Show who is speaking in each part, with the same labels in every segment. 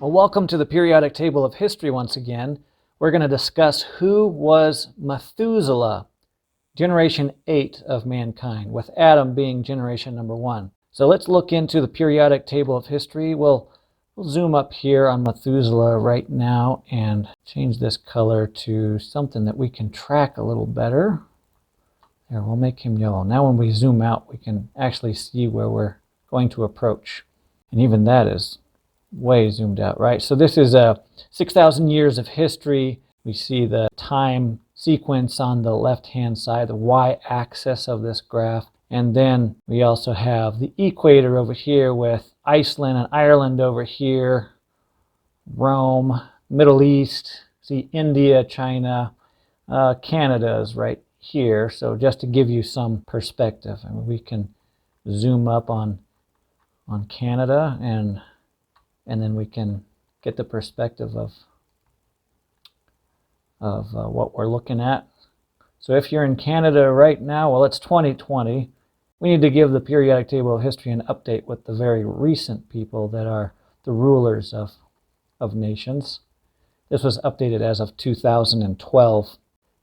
Speaker 1: Well, welcome to the periodic table of history once again. We're going to discuss who was Methuselah, generation 8 of mankind, with Adam being generation number 1. So let's look into the periodic table of history. We'll zoom up here on Methuselah right now and change this color to something that we can track a little better. There, we'll make him yellow. Now when we zoom out, we can actually see where we're going to approach. And even that is way zoomed out, right? So this is 6,000 years of history. We see the time sequence on the left-hand side, the y-axis of this graph. And then we also have the equator over here with Iceland and Ireland over here, Rome, Middle East, see India, China, Canada is right here. So just to give you some perspective, I mean, we can zoom up on Canada and then we can get the perspective of what we're looking at. So if you're in Canada right now, well, it's 2020. We need to give the periodic table of history an update with the very recent people that are the rulers of nations. This was updated as of 2012.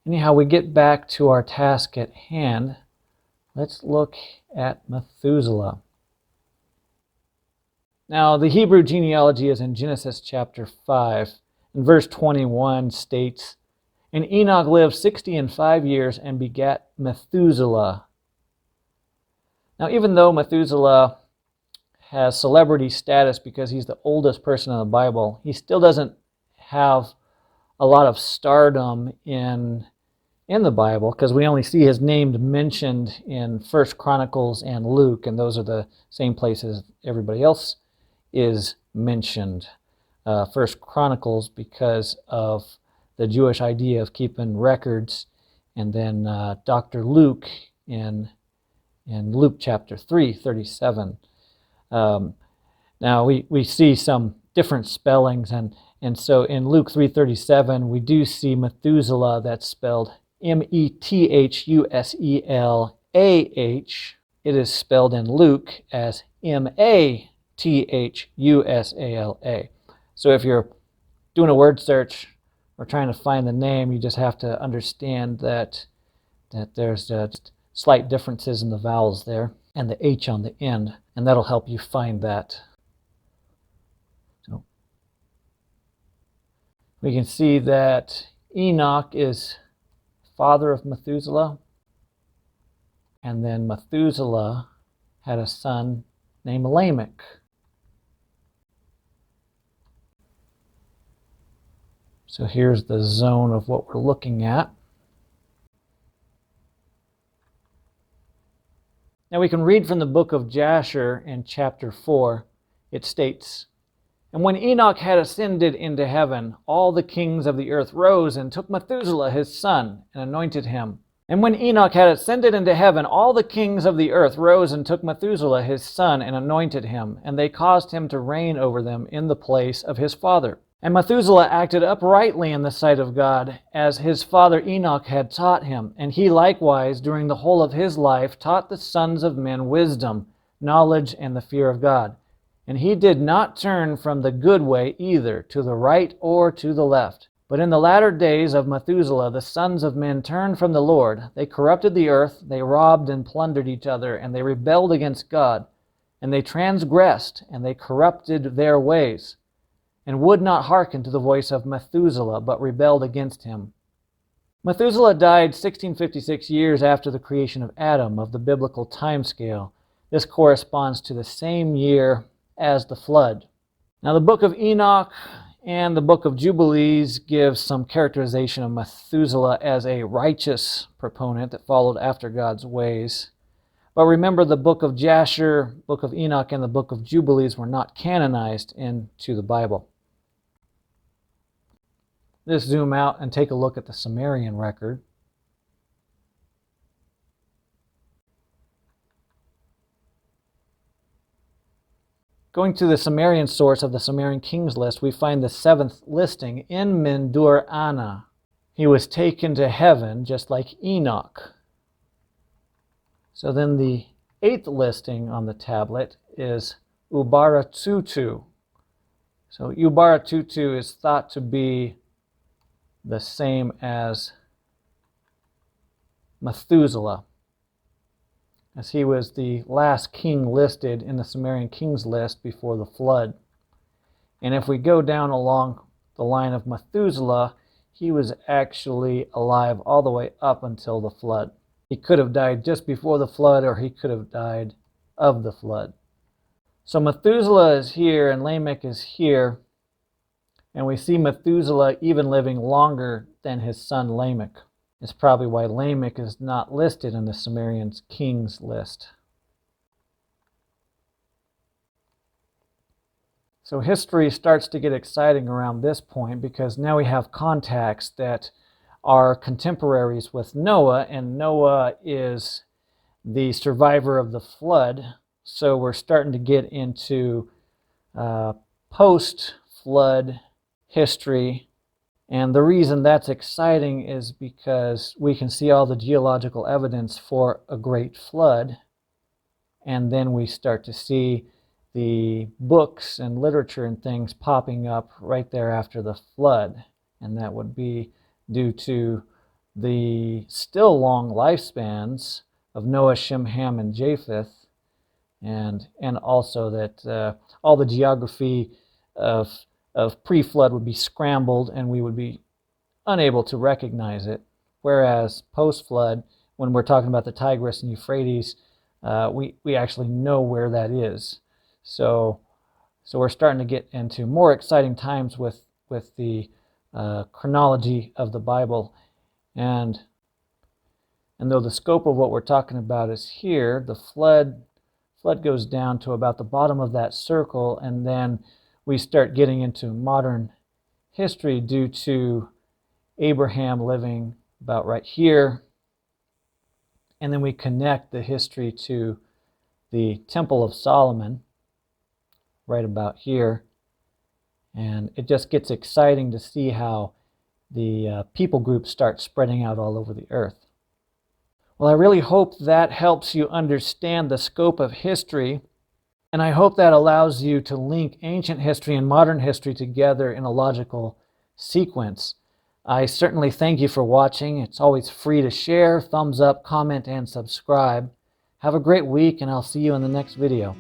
Speaker 1: Anyhow, we get back to our task at hand. Let's look at Methuselah. Now, the Hebrew genealogy is in Genesis chapter 5, and verse 21 states, "And Enoch lived 65 years and begat Methuselah." Now, even though Methuselah has celebrity status because he's the oldest person in the Bible, he still doesn't have a lot of stardom in the Bible, because we only see his name mentioned in 1 Chronicles and Luke, and those are the same places everybody else is mentioned. 1 Chronicles because of the Jewish idea of keeping records, and then Dr. Luke in Luke chapter 3:37. Now we see some different spellings, and so in Luke 3:37 we do see Methuselah that's spelled Methuselah. It is spelled in Luke as Mathusala. So if you're doing a word search or trying to find the name, you just have to understand that there's slight differences in the vowels there and the H on the end, and that'll help you find that. So we can see that Enoch is father of Methuselah, and then Methuselah had a son named Lamech. So here's the zone of what we're looking at. Now we can read from the book of Jasher in chapter 4. It states, "And when Enoch had ascended into heaven, all the kings of the earth rose and took Methuselah his son and anointed him. And when Enoch had ascended into heaven, all the kings of the earth rose and took Methuselah his son and anointed him, and they caused him to reign over them in the place of his father. And Methuselah acted uprightly in the sight of God, as his father Enoch had taught him. And he likewise, during the whole of his life, taught the sons of men wisdom, knowledge, and the fear of God. And he did not turn from the good way either to the right or to the left. But in the latter days of Methuselah, the sons of men turned from the Lord. They corrupted the earth, they robbed and plundered each other, and they rebelled against God. And they transgressed, and they corrupted their ways, and would not hearken to the voice of Methuselah, but rebelled against him." Methuselah died 1656 years after the creation of Adam of the biblical time scale. This corresponds to the same year as the flood. Now the book of Enoch and the book of Jubilees gives some characterization of Methuselah as a righteous proponent that followed after God's ways. But remember, the book of Jasher, book of Enoch, and the book of Jubilees were not canonized into the Bible. Let's zoom out and take a look at the Sumerian record. Going to the Sumerian source of the Sumerian Kings list, we find the 7th listing in Mendur Anna. He was taken to heaven just like Enoch. So then the 8th listing on the tablet is Ubaratutu. So Ubaratutu is thought to be the same as Methuselah, as he was the last king listed in the Sumerian kings list before the flood. And if we go down along the line of Methuselah, he was actually alive all the way up until the flood. He could have died just before the flood, or he could have died of the flood. So Methuselah is here and Lamech is here, and we see Methuselah even living longer than his son Lamech. It's probably why Lamech is not listed in the Sumerian kings list. So history starts to get exciting around this point, because now we have contacts that are contemporaries with Noah, and Noah is the survivor of the flood. So we're starting to get into post-flood history. And the reason that's exciting is because we can see all the geological evidence for a great flood, and then we start to see the books and literature and things popping up right there after the flood. And that would be due to the still long lifespans of Noah, Shem, Ham, and Japheth, and also that all the geography of pre-flood would be scrambled and we would be unable to recognize it. Whereas post-flood, when we're talking about the Tigris and Euphrates, we actually know where that is. So we're starting to get into more exciting times with the chronology of the Bible. And though the scope of what we're talking about is here, the flood goes down to about the bottom of that circle, and then we start getting into modern history due to Abraham living about right here. And then we connect the history to the Temple of Solomon right about here. And it just gets exciting to see how the people groups start spreading out all over the earth. Well, I really hope that helps you understand the scope of history. And I hope that allows you to link ancient history and modern history together in a logical sequence. I certainly thank you for watching. It's always free to share, thumbs up, comment, and subscribe. Have a great week, and I'll see you in the next video.